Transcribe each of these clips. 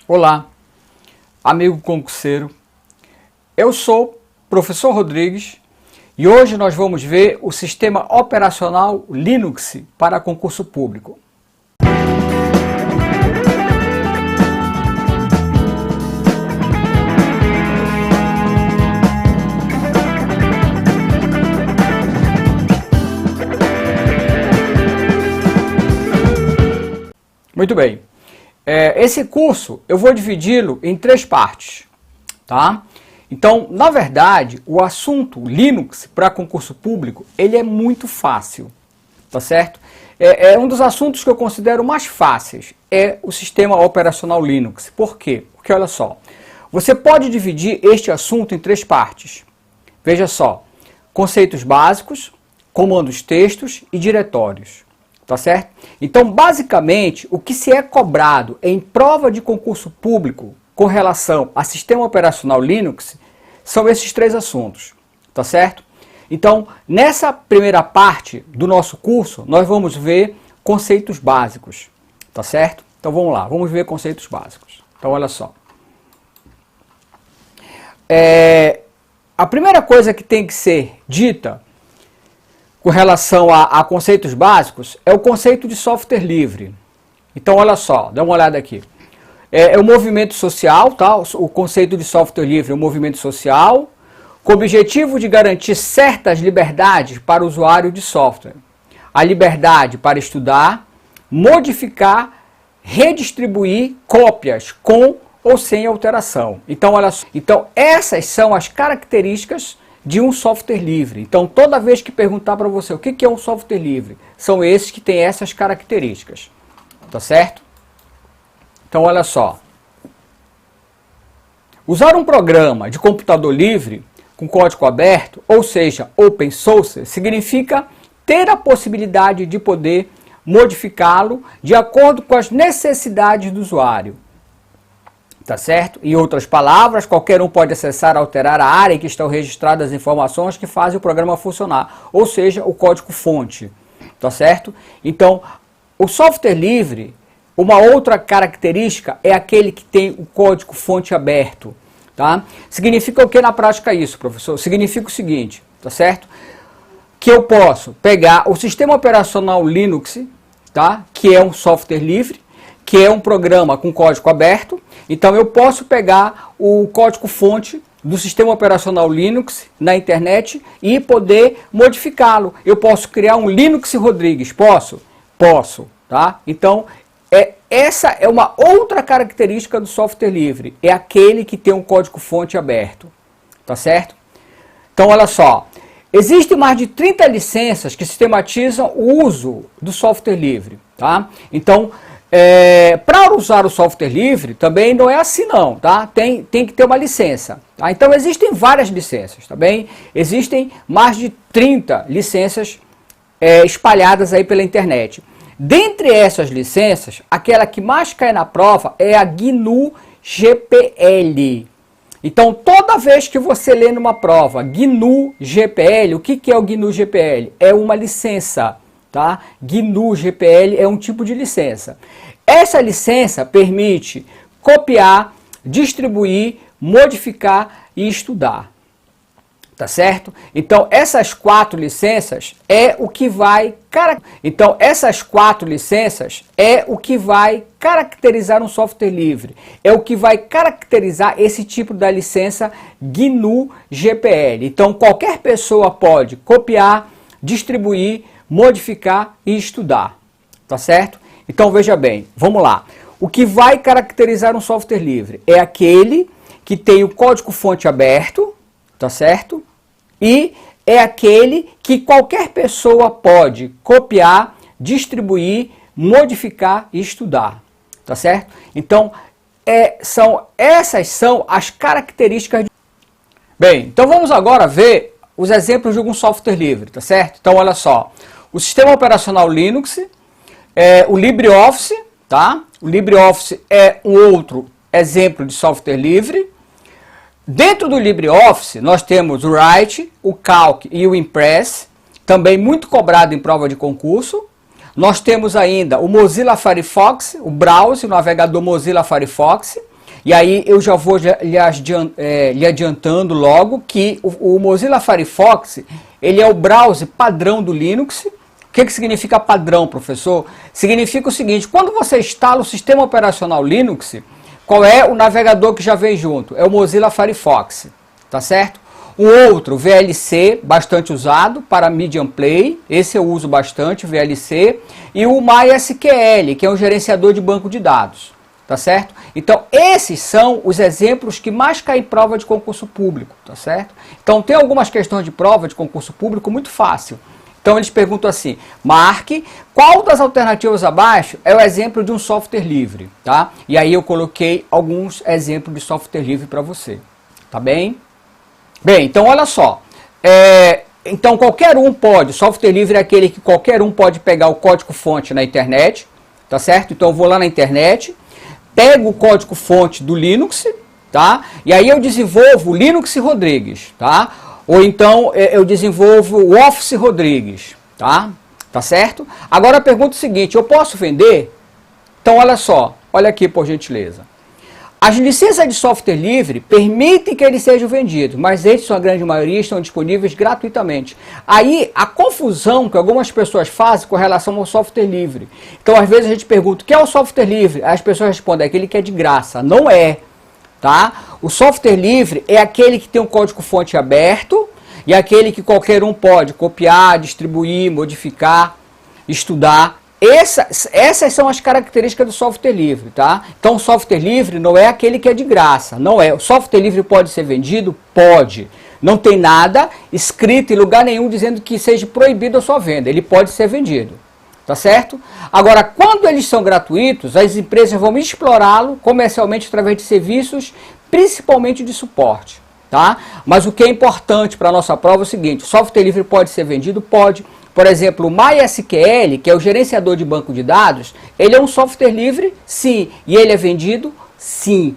Olá, amigo concurseiro. Eu sou professor Rodrigues e hoje nós vamos ver o sistema operacional Linux para concurso público. Muito bem. Esse curso eu vou dividi-lo em 3 partes, tá? Então, na verdade, o assunto Linux para concurso público, ele é muito fácil, tá certo? É um dos assuntos que eu considero mais fáceis, é o sistema operacional Linux. Por quê? Porque olha só, você pode dividir este assunto em 3 partes. Veja só, conceitos básicos, comandos textos e diretórios. Tá certo? Então, basicamente, o que se é cobrado em prova de concurso público com relação a sistema operacional Linux são esses 3 assuntos. Tá certo? Então, nessa primeira parte do nosso curso, nós vamos ver conceitos básicos. Tá certo? Então, vamos lá, vamos ver conceitos básicos. Então, olha só. A primeira coisa que tem que ser dita com relação a conceitos básicos, é o conceito de software livre. Então, olha só, dá uma olhada aqui. É o movimento social, tá? O conceito de software livre é um movimento social, com o objetivo de garantir certas liberdades para o usuário de software. A liberdade para estudar, modificar, redistribuir cópias com ou sem alteração. Então, olha só. Então, essas são as características de um software livre. Então, toda vez que perguntar para você o que é um software livre, são esses que têm essas características. Tá certo? Então, olha só. Usar um programa de computador livre, com código aberto, ou seja, open source, significa ter a possibilidade de poder modificá-lo de acordo com as necessidades do usuário. Tá certo? Em outras palavras, qualquer um pode acessar, alterar a área em que estão registradas as informações que fazem o programa funcionar, ou seja, o código-fonte. Tá certo? Então, o software livre, uma outra característica é aquele que tem o código-fonte aberto. Tá? Significa o que na prática isso, professor? Significa o seguinte, tá certo? Que eu posso pegar o sistema operacional Linux, tá? Que é um software livre, que é um programa com código aberto. Então eu posso pegar o código-fonte do sistema operacional Linux na internet e poder modificá-lo. Eu posso criar um Linux Rodrigues, posso? Posso, tá? Então essa é uma outra característica do software livre, é aquele que tem um código-fonte aberto, tá certo? Então olha só, existem mais de 30 licenças que sistematizam o uso do software livre, tá? Então, para usar o software livre, também não é assim não, tá? Tem que ter uma licença. Tá? Então existem várias licenças, tá bem? Existem mais de 30 licenças espalhadas aí pela internet. Dentre essas licenças, aquela que mais cai na prova é a GNU GPL. Então toda vez que você lê numa prova GNU GPL, o que é o GNU GPL? É uma licença. Tá? GNU GPL é um tipo de licença. Essa licença permite copiar, distribuir, modificar e estudar. Tá certo? Então essas 4 licenças é o que vai caracterizar um software livre. É o que vai caracterizar esse tipo da licença GNU GPL. Então qualquer pessoa pode copiar, distribuir, modificar e estudar, tá certo? Então veja bem, vamos lá. O que vai caracterizar um software livre é aquele que tem o código-fonte aberto, tá certo? E é aquele que qualquer pessoa pode copiar, distribuir, modificar e estudar, tá certo? Então essas são as características. Bem, então vamos agora ver os exemplos de algum software livre, tá certo? Então olha só. O sistema operacional Linux, o LibreOffice, tá? O LibreOffice é um outro exemplo de software livre. Dentro do LibreOffice, nós temos o Write, o Calc e o Impress, também muito cobrado em prova de concurso. Nós temos ainda o Mozilla Firefox, o browser, o navegador Mozilla Firefox. E aí eu já vou lhe adiantando logo que o Mozilla Firefox, ele é o browser padrão do Linux. O que significa padrão, professor? Significa o seguinte: quando você instala o sistema operacional Linux, qual é o navegador que já vem junto? É o Mozilla Firefox, tá certo? Um outro, VLC, bastante usado para Medium Play, esse eu uso bastante, VLC, e o MySQL, que é um gerenciador de banco de dados, tá certo? Então, esses são os exemplos que mais caem em prova de concurso público, tá certo? Então, tem algumas questões de prova de concurso público muito fácil. Então, eles perguntam assim: marque qual das alternativas abaixo é o exemplo de um software livre, tá? E aí eu coloquei alguns exemplos de software livre para você, tá bem? Bem, então olha só, então qualquer um pode, software livre é aquele que qualquer um pode pegar o código-fonte na internet, tá certo? Então eu vou lá na internet, pego o código-fonte do Linux, tá? E aí eu desenvolvo o Linux Rodrigues, tá? Ou então eu desenvolvo o Office Rodrigues, tá? Tá certo? Agora a pergunta é o seguinte: eu posso vender? Então olha só, olha aqui por gentileza. As licenças de software livre permitem que eles sejam vendidos, mas eles, sua grande maioria, estão disponíveis gratuitamente. Aí, a confusão que algumas pessoas fazem com relação ao software livre. Então, às vezes a gente pergunta: o que é o software livre? As pessoas respondem: é aquele que é de graça. Não é, tá? O software livre é aquele que tem um código-fonte aberto e aquele que qualquer um pode copiar, distribuir, modificar, estudar. Essas são as características do software livre, tá? Então o software livre não é aquele que é de graça, não é. O software livre pode ser vendido? Pode. Não tem nada escrito em lugar nenhum dizendo que seja proibido a sua venda. Ele pode ser vendido, tá certo? Agora, quando eles são gratuitos, as empresas vão explorá-lo comercialmente através de serviços, principalmente de suporte, tá? Mas o que é importante para a nossa prova é o seguinte: o software livre pode ser vendido? Pode. Por exemplo, o MySQL, que é o gerenciador de banco de dados, ele é um software livre? Sim. E ele é vendido? Sim.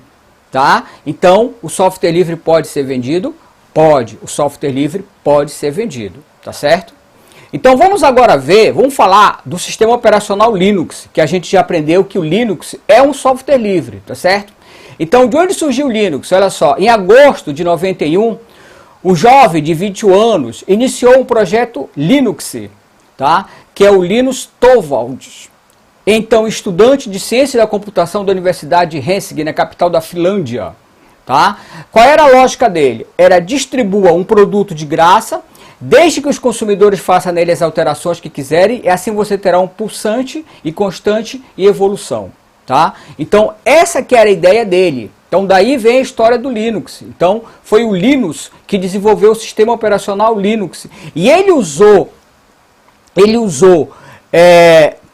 Tá? Então, o software livre pode ser vendido? Pode. O software livre pode ser vendido. Tá certo? Então, vamos agora vamos falar do sistema operacional Linux, que a gente já aprendeu que o Linux é um software livre, tá certo? Então, de onde surgiu o Linux? Olha só, em agosto de 91, um jovem de 21 anos iniciou um projeto Linux, tá? Que é o Linus Torvalds, então estudante de ciência da computação da Universidade de Helsinki, na capital da Finlândia. Tá? Qual era a lógica dele? Era: distribua um produto de graça, desde que os consumidores façam nele as alterações que quiserem, e assim você terá um pulsante e constante e evolução. Tá? Então essa que era a ideia dele. Então daí vem a história do Linux. Então foi o Linus que desenvolveu o sistema operacional Linux. E ele usou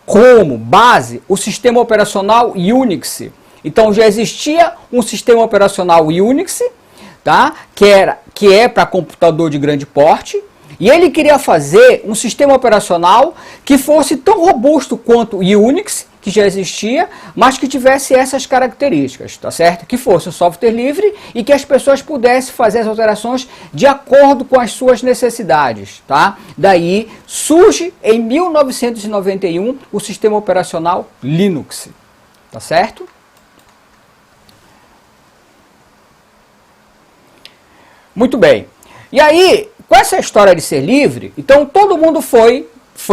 como base o sistema operacional Unix. Então já existia um sistema operacional Unix, tá? que é para computador de grande porte. E ele queria fazer um sistema operacional que fosse tão robusto quanto o Unix, que já existia, mas que tivesse essas características, tá certo? Que fosse um software livre e que as pessoas pudessem fazer as alterações de acordo com as suas necessidades, tá? Daí surge em 1991 o sistema operacional Linux, tá certo? Muito bem. E aí, com essa história de ser livre, então todo mundo foi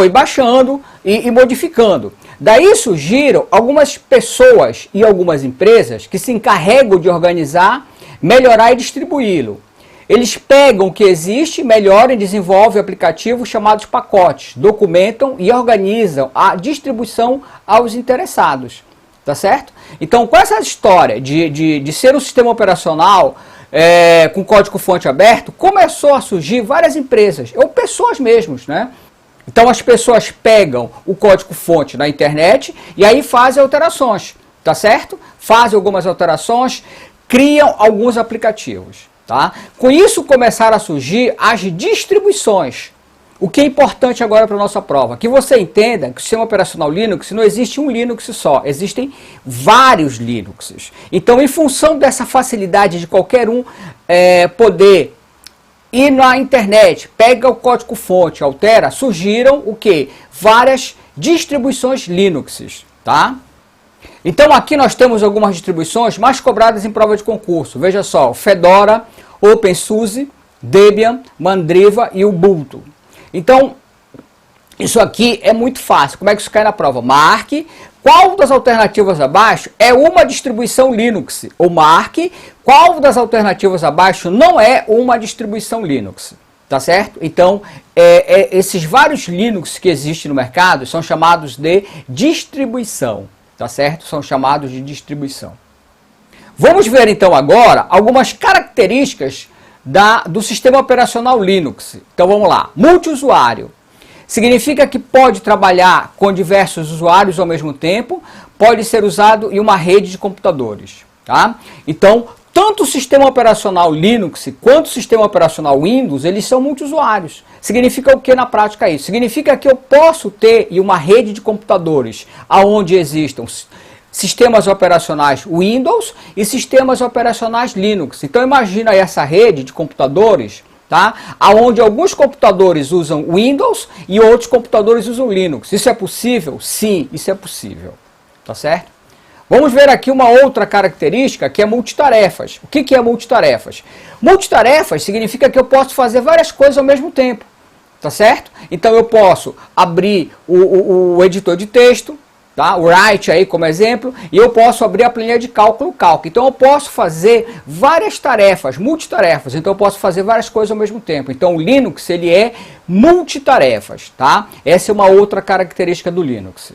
baixando e modificando. Daí surgiram algumas pessoas e algumas empresas que se encarregam de organizar, melhorar e distribuí-lo. Eles pegam o que existe, melhoram e desenvolvem aplicativos chamados pacotes, documentam e organizam a distribuição aos interessados. Tá certo? Então, com essa história de ser um sistema operacional com código-fonte aberto, começou a surgir várias empresas, ou pessoas mesmos, né? Então as pessoas pegam o código-fonte na internet e aí fazem alterações, tá certo? Fazem algumas alterações, criam alguns aplicativos, tá? Com isso começaram a surgir as distribuições. O que é importante agora para a nossa prova? Que você entenda que o sistema operacional Linux não existe um Linux só, existem vários Linuxes. Então, em função dessa facilidade de qualquer um poder ir na internet, pega o código-fonte, altera, surgiram o quê? Várias distribuições Linuxes, tá? Então aqui nós temos algumas distribuições mais cobradas em prova de concurso. Veja só, Fedora, OpenSUSE, Debian, Mandriva e Ubuntu. Então, isso aqui é muito fácil. Como é que isso cai na prova? Marque qual das alternativas abaixo é uma distribuição Linux. Ou marque qual das alternativas abaixo não é uma distribuição Linux. Tá certo? Então, esses vários Linux que existem no mercado são chamados de distribuição. Tá certo? São chamados de distribuição. Vamos ver então agora algumas características do sistema operacional Linux. Então vamos lá. Multiusuário. Significa que pode trabalhar com diversos usuários ao mesmo tempo, pode ser usado em uma rede de computadores. Tá? Então, tanto o sistema operacional Linux quanto o sistema operacional Windows, eles são multiusuários. Significa o que na prática isso? Significa que eu posso ter em uma rede de computadores onde existam sistemas operacionais Windows e sistemas operacionais Linux. Então imagina aí essa rede de computadores, tá? Onde alguns computadores usam Windows e outros computadores usam Linux. Isso é possível? Sim, isso é possível. Tá certo? Vamos ver aqui uma outra característica que é multitarefas. O que é multitarefas? Multitarefas significa que eu posso fazer várias coisas ao mesmo tempo. Tá certo? Então eu posso abrir o editor de texto, tá? O Write aí como exemplo, e eu posso abrir a planilha de cálculo, Calc. Então eu posso fazer várias tarefas, multitarefas. Então eu posso fazer várias coisas ao mesmo tempo. Então o Linux, ele é multitarefas, tá? Essa é uma outra característica do Linux.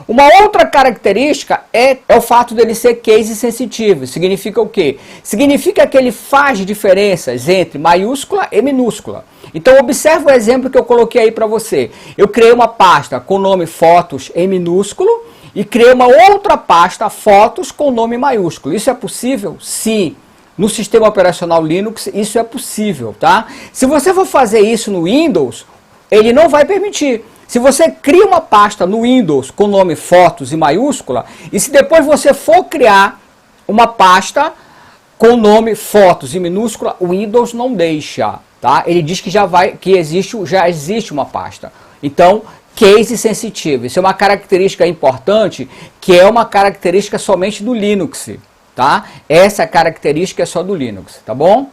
Uma outra característica é o fato dele ser case sensitivo. Significa o quê? Significa que ele faz diferenças entre maiúscula e minúscula. Então observe o exemplo que eu coloquei aí para você. Eu criei uma pasta com o nome fotos em minúsculo e criei uma outra pasta fotos com o nome maiúsculo. Isso é possível? Sim. No sistema operacional Linux isso é possível, tá? Se você for fazer isso no Windows, ele não vai permitir. Se você cria uma pasta no Windows com o nome fotos e maiúscula, e se depois você for criar uma pasta com o nome fotos e minúscula, o Windows não deixa, tá? Ele diz que já existe uma pasta. Então, case sensitivo. Isso é uma característica importante, que é uma característica somente do Linux, tá? Essa característica é só do Linux, tá bom?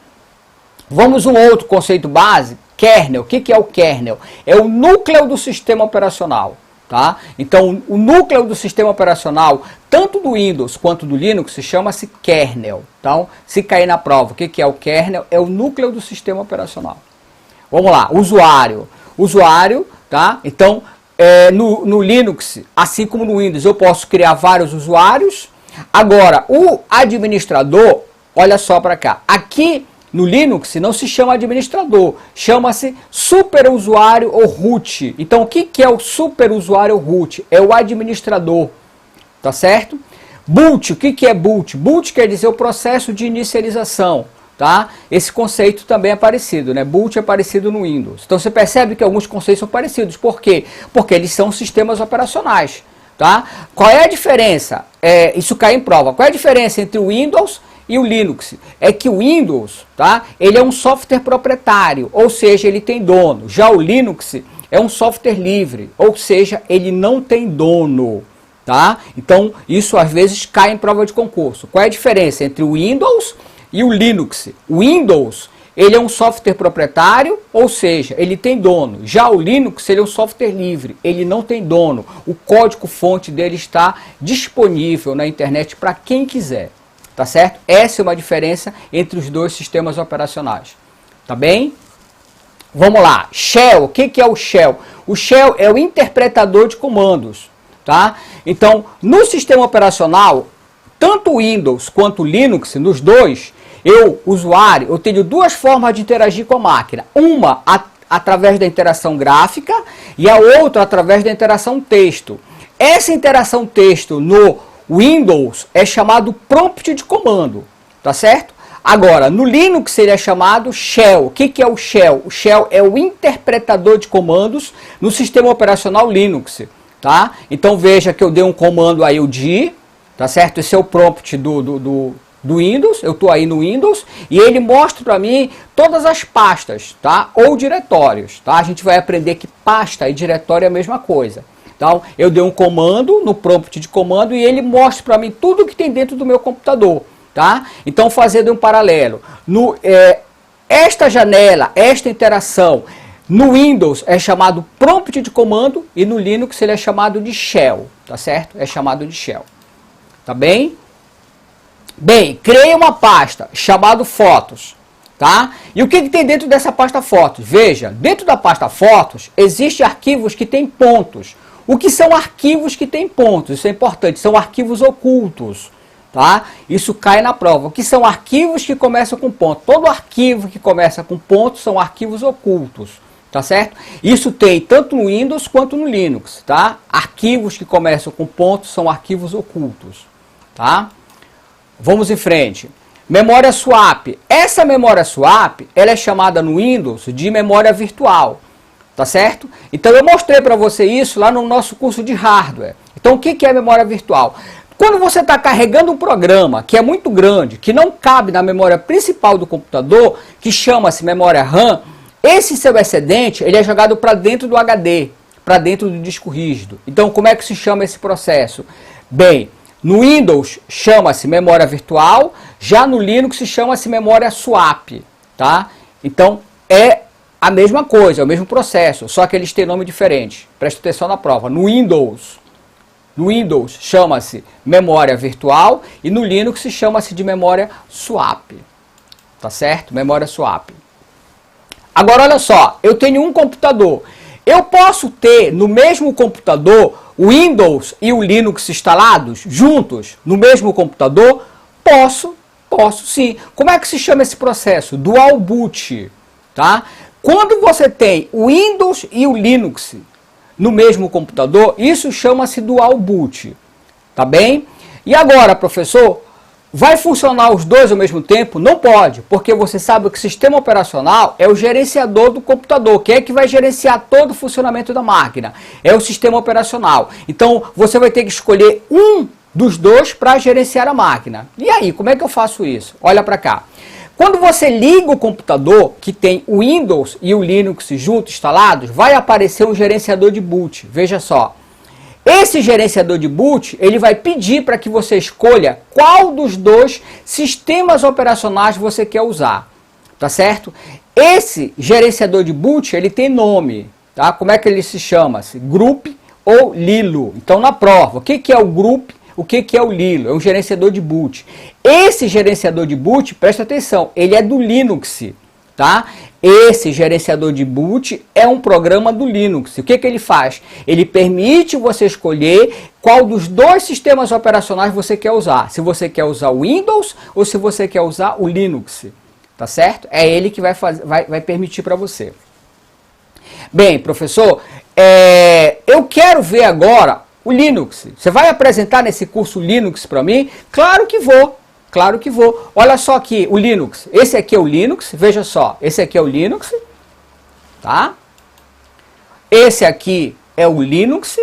Vamos a um outro conceito básico. Kernel. O que é o kernel? É o núcleo do sistema operacional. Tá? Então, o núcleo do sistema operacional, tanto do Windows quanto do Linux, chama-se kernel. Então, se cair na prova, o que é o kernel? É o núcleo do sistema operacional. Vamos lá, usuário. Usuário, tá? Então, no Linux, assim como no Windows, eu posso criar vários usuários. Agora, o administrador, olha só para cá. Aqui, no Linux não se chama administrador, chama-se superusuário ou root. Então o que é o superusuário ou root? É o administrador, tá certo? Boot, o que é boot? Boot quer dizer o processo de inicialização, tá? Esse conceito também é parecido, né? Boot é parecido no Windows. Então você percebe que alguns conceitos são parecidos. Por quê? Porque eles são sistemas operacionais, tá? Qual é a diferença? Isso cai em prova. Qual é a diferença entre o Windows e o Linux? É que o Windows, tá? Ele é um software proprietário, ou seja, ele tem dono. Já o Linux é um software livre, ou seja, ele não tem dono, tá? Então, isso às vezes cai em prova de concurso. Qual é a diferença entre o Windows e o Linux? O Windows, ele é um software proprietário, ou seja, ele tem dono. Já o Linux, ele é um software livre, ele não tem dono. O código-fonte dele está disponível na internet para quem quiser. Tá certo? Essa é uma diferença entre os dois sistemas operacionais. Tá bem? Vamos lá. Shell. O que é o Shell? O Shell é o interpretador de comandos. Tá? Então, no sistema operacional, tanto o Windows quanto o Linux, nos dois, usuário, eu tenho duas formas de interagir com a máquina. Uma através da interação gráfica e a outra através da interação texto. Essa interação texto no Windows é chamado prompt de comando, tá certo? Agora, no Linux ele é chamado Shell. O que é o Shell? O Shell é o interpretador de comandos no sistema operacional Linux, tá? Então veja que eu dei um comando aí, o D, tá certo? Esse é o prompt do Windows, eu estou aí no Windows, e ele mostra para mim todas as pastas, tá? Ou diretórios, tá? A gente vai aprender que pasta e diretório é a mesma coisa. Então, eu dei um comando no prompt de comando e ele mostra para mim tudo que tem dentro do meu computador, tá? Então, fazendo um paralelo. Esta janela, esta interação, no Windows é chamado prompt de comando e no Linux ele é chamado de shell, tá certo? É chamado de shell, tá bem? Bem, criei uma pasta chamada fotos, tá? E o que tem dentro dessa pasta fotos? Veja, dentro da pasta fotos existem arquivos que têm pontos. O que são arquivos que têm pontos? Isso é importante, são arquivos ocultos, tá? Isso cai na prova. O que são arquivos que começam com ponto? Todo arquivo que começa com ponto são arquivos ocultos, tá certo? Isso tem tanto no Windows quanto no Linux, tá? Arquivos que começam com pontos são arquivos ocultos, tá? Vamos em frente. Memória swap. Essa memória swap, ela é chamada no Windows de memória virtual, tá certo? Então eu mostrei para você isso lá no nosso curso de hardware. Então o que é memória virtual? Quando você está carregando um programa que é muito grande, que não cabe na memória principal do computador, que chama-se memória RAM, esse seu excedente ele é jogado para dentro do HD, para dentro do disco rígido. Então como é que se chama esse processo? Bem, no Windows chama-se memória virtual, já no Linux chama-se memória swap, tá? Então é a mesma coisa, é o mesmo processo, só que eles têm nome diferente. Presta atenção na prova. No Windows chama-se memória virtual e no Linux chama-se de memória swap, tá certo? Memória swap. Agora olha só, eu tenho um computador. Eu posso ter no mesmo computador o Windows e o Linux instalados juntos no mesmo computador? Posso sim. Como é que se chama esse processo? Dual boot, tá? Quando você tem o Windows e o Linux no mesmo computador, isso chama-se dual boot, tá bem? E agora, professor, vai funcionar os dois ao mesmo tempo? Não pode, porque você sabe que o sistema operacional é o gerenciador do computador. Quem é que vai gerenciar todo o funcionamento da máquina? É o sistema operacional. Então, você vai ter que escolher um dos dois para gerenciar a máquina. E aí, como é que eu faço isso? Olha para cá. Quando você liga o computador, que tem o Windows e o Linux juntos instalados, vai aparecer um gerenciador de boot. Veja só. Esse gerenciador de boot, ele vai pedir para que você escolha qual dos dois sistemas operacionais você quer usar, tá certo? Esse gerenciador de boot, ele tem nome, tá? Como é que ele se chama-se? Group ou Lilo. Então, na prova, o que é o Group, o que é o Lilo? É um gerenciador de boot. Esse gerenciador de boot, presta atenção, ele é do Linux, tá? Esse gerenciador de boot é um programa do Linux. O que ele faz? Ele permite você escolher qual dos dois sistemas operacionais você quer usar. Se você quer usar o Windows ou se você quer usar o Linux. Tá certo? É ele que vai permitir para você. Bem, professor, eu quero ver agora o Linux. Você vai apresentar nesse curso Linux para mim? Claro que vou. Claro que vou. Olha só aqui, o Linux. Esse aqui é o Linux, veja só. Esse aqui é o Linux, tá? Esse aqui é o Linux,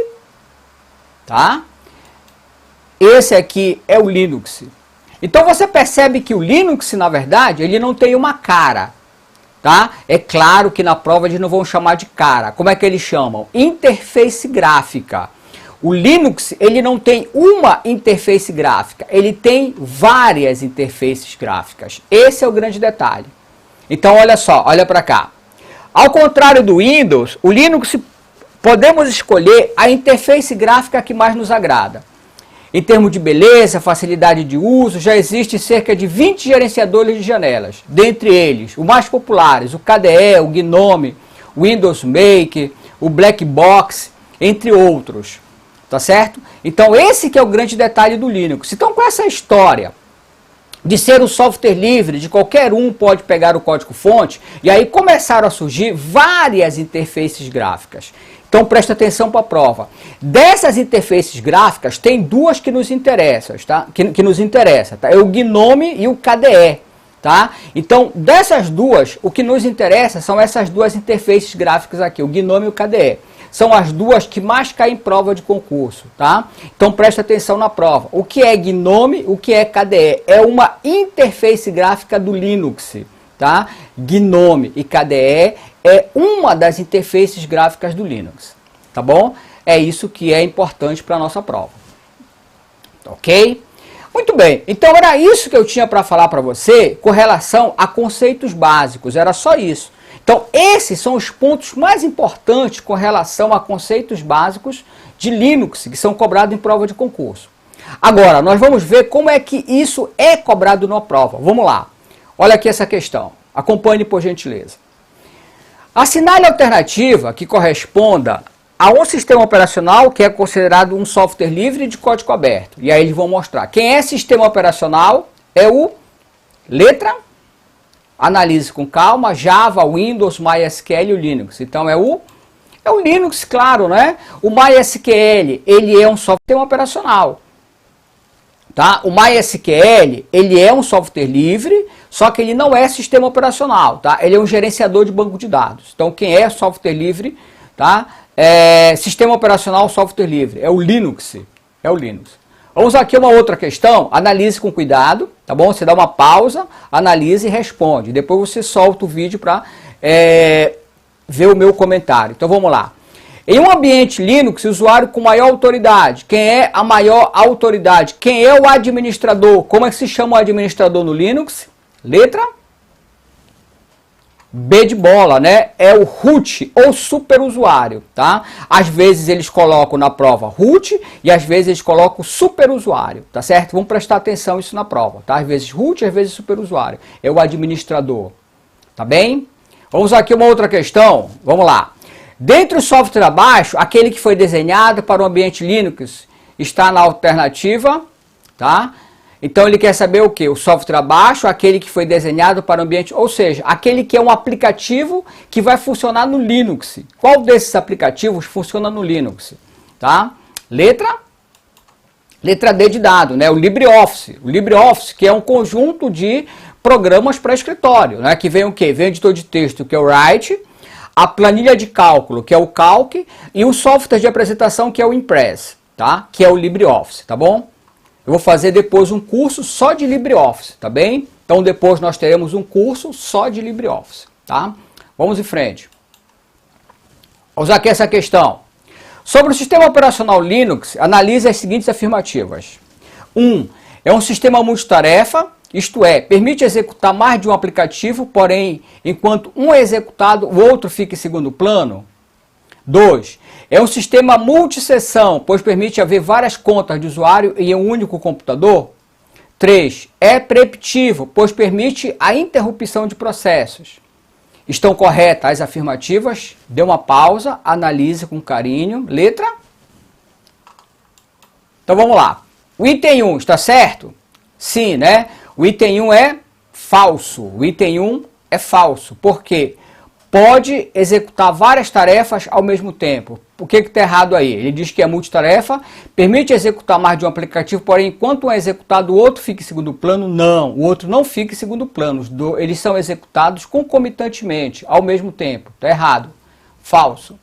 tá? Esse aqui é o Linux. Então você percebe que o Linux, na verdade, ele não tem uma cara, tá? É claro que na prova eles não vão chamar de cara. Como é que eles chamam? Interface gráfica. O Linux, ele não tem uma interface gráfica, ele tem várias interfaces gráficas. Esse é o grande detalhe. Então, olha só, olha para cá. Ao contrário do Windows, o Linux podemos escolher a interface gráfica que mais nos agrada. Em termos de beleza, facilidade de uso, já existem cerca de 20 gerenciadores de janelas. Dentre eles, os mais populares, o KDE, o GNOME, o Windows Maker, o Black Box, entre outros. Tá certo? Então esse que é o grande detalhe do Linux. Então com essa história de ser um software livre, de qualquer um pode pegar o código-fonte, e aí começaram a surgir várias interfaces gráficas. Então presta atenção para a prova. Dessas interfaces gráficas, tem duas que nos interessam, tá? Que nos interessa, tá? É o GNOME e o KDE. Tá? Então, dessas duas, o que nos interessa são essas duas interfaces gráficas aqui, o GNOME e o KDE. São as duas que mais caem em prova de concurso, tá? Então, presta atenção na prova. O que é GNOME, o que é KDE? É uma interface gráfica do Linux, tá? GNOME e KDE é uma das interfaces gráficas do Linux, tá bom? é isso que é importante para a nossa prova. Ok? Muito bem, então era isso que eu tinha para falar para você com relação a conceitos básicos, era só isso. Então esses são os pontos mais importantes com relação a conceitos básicos de Linux, que são cobrados em prova de concurso. Agora, nós vamos ver como é que isso é cobrado na prova. Vamos lá, olha aqui essa questão, acompanhe por gentileza. Assinale a alternativa que corresponda a um sistema operacional que é considerado um software livre de código aberto. E aí eles vão mostrar. Quem é sistema operacional é o letra, analise com calma, Java, Windows, MySQL e o Linux. Então é o Linux, claro, né? O MySQL, ele é um software operacional. Tá? O MySQL, ele é um software livre, só que ele não é sistema operacional, tá? Ele é um gerenciador de banco de dados. Então quem é software livre, tá? Sistema operacional software livre, é o Linux, Vamos aqui a uma outra questão, analise com cuidado, tá bom? Você dá uma pausa, analise e responde. Depois você solta o vídeo para ver o meu comentário. Então vamos lá. Em um ambiente Linux, usuário com maior autoridade. Quem é a maior autoridade? Quem é o administrador? Como é que se chama o administrador no Linux? Letra B de bola, né? É o root ou superusuário, tá? Às vezes eles colocam na prova root e às vezes eles colocam superusuário, tá certo? Vamos prestar atenção isso na prova, tá? Às vezes root, às vezes superusuário. É o administrador, tá bem? Vamos aqui uma outra questão, vamos lá. Dentre o software abaixo, aquele que foi desenhado para o ambiente Linux está na alternativa, tá? Então ele quer saber o que? O software abaixo, aquele que foi desenhado para o ambiente, ou seja, aquele que é um aplicativo que vai funcionar no Linux. Qual desses aplicativos funciona no Linux? Tá? Letra D de dado, né? O LibreOffice. O LibreOffice, que é um conjunto de programas para escritório, né? Que vem o quê? Vem o editor de texto, que é o Write, a planilha de cálculo, que é o Calc, e o software de apresentação, que é o Impress, tá? Que é o LibreOffice, tá bom? Eu vou fazer depois um curso só de LibreOffice, tá bem? Então depois nós teremos um curso só de LibreOffice, tá? Vamos em frente. Vamos aqui essa questão. Sobre o sistema operacional Linux, analise as seguintes afirmativas. 1. É um sistema multitarefa, isto é, permite executar mais de um aplicativo, porém, enquanto um é executado, o outro fica em segundo plano. 2. É um sistema multisseção, pois permite haver várias contas de usuário em um único computador. 3. É preemptivo, pois permite a interrupção de processos. Estão corretas as afirmativas? Dê uma pausa, analise com carinho. Letra? Então vamos lá. O item 1 está certo? Sim, né? O item 1 é falso. O item 1 é falso. Por quê? Pode executar várias tarefas ao mesmo tempo. O que está errado aí? Ele diz que é multitarefa, permite executar mais de um aplicativo, porém, enquanto um é executado, o outro fica em segundo plano. Não, o outro não fica em segundo plano. Eles são executados concomitantemente, ao mesmo tempo. Está errado. Falso.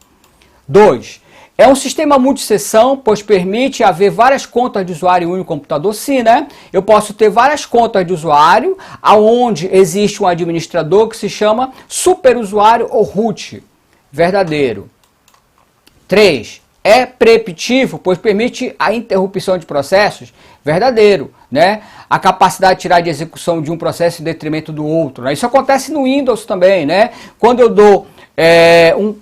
2. É um sistema multisseção, pois permite haver várias contas de usuário em um único computador. Sim, né? Eu posso ter várias contas de usuário, onde existe um administrador que se chama superusuário ou root. Verdadeiro. 3. É preemptivo, pois permite a interrupção de processos. Verdadeiro, né? A capacidade de tirar de execução de um processo em detrimento do outro, né? Isso acontece no Windows também, né? Quando eu dou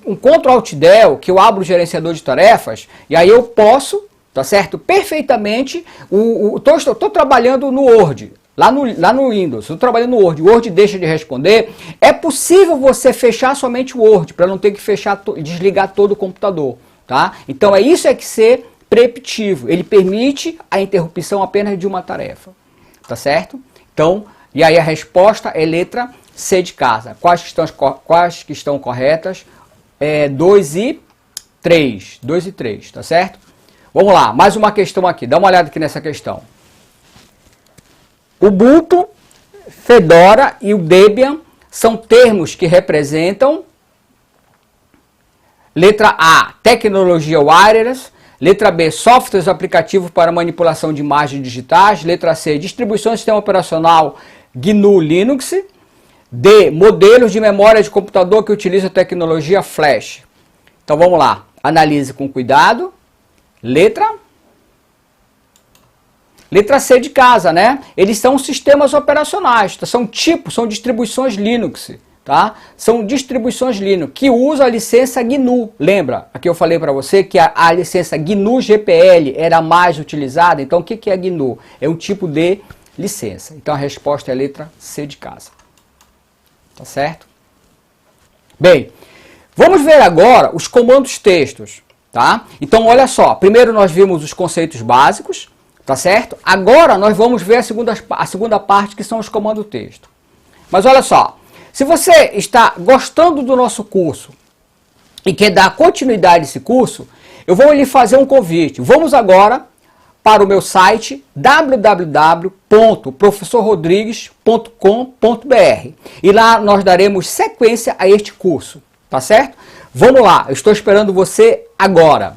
um Ctrl Alt Del, que eu abro o gerenciador de tarefas, e aí eu posso, tá certo? Perfeitamente, estou trabalhando no Word, lá no Windows, estou trabalhando no Word, o Word deixa de responder, é possível você fechar somente o Word, para não ter que desligar todo o computador, tá? Então é isso que ser preemptivo, ele permite a interrupção apenas de uma tarefa, tá certo? Então, e aí a resposta é letra C de casa. Quais que estão corretas? 2 e 3. 2 e 3, tá certo? Vamos lá, mais uma questão aqui. Dá uma olhada aqui nessa questão. Ubuntu, Fedora e o Debian são termos que representam letra A, tecnologia wireless. Letra B, softwares aplicativos para manipulação de imagens digitais. Letra C, distribuição de sistema operacional GNU Linux. D, modelos de memória de computador que utilizam tecnologia flash. Então vamos lá. Analise com cuidado. Letra C de casa, né? Eles são sistemas operacionais, tá? São distribuições Linux, tá? São distribuições Linux que usam a licença GNU. Lembra? Aqui eu falei para você que a licença GNU GPL era mais utilizada. Então, o que é GNU? É um tipo de licença. Então, a resposta é a letra C de casa. Tá certo? Bem, vamos ver agora os comandos textos, tá? Então, olha só. Primeiro nós vimos os conceitos básicos, tá certo? Agora nós vamos ver a segunda parte, que são os comandos texto. Mas olha só. Se você está gostando do nosso curso e quer dar continuidade a esse curso, eu vou lhe fazer um convite. Vamos agora para o meu site www.professorrodrigues.com.br e lá nós daremos sequência a este curso, tá certo? Vamos lá, eu estou esperando você agora.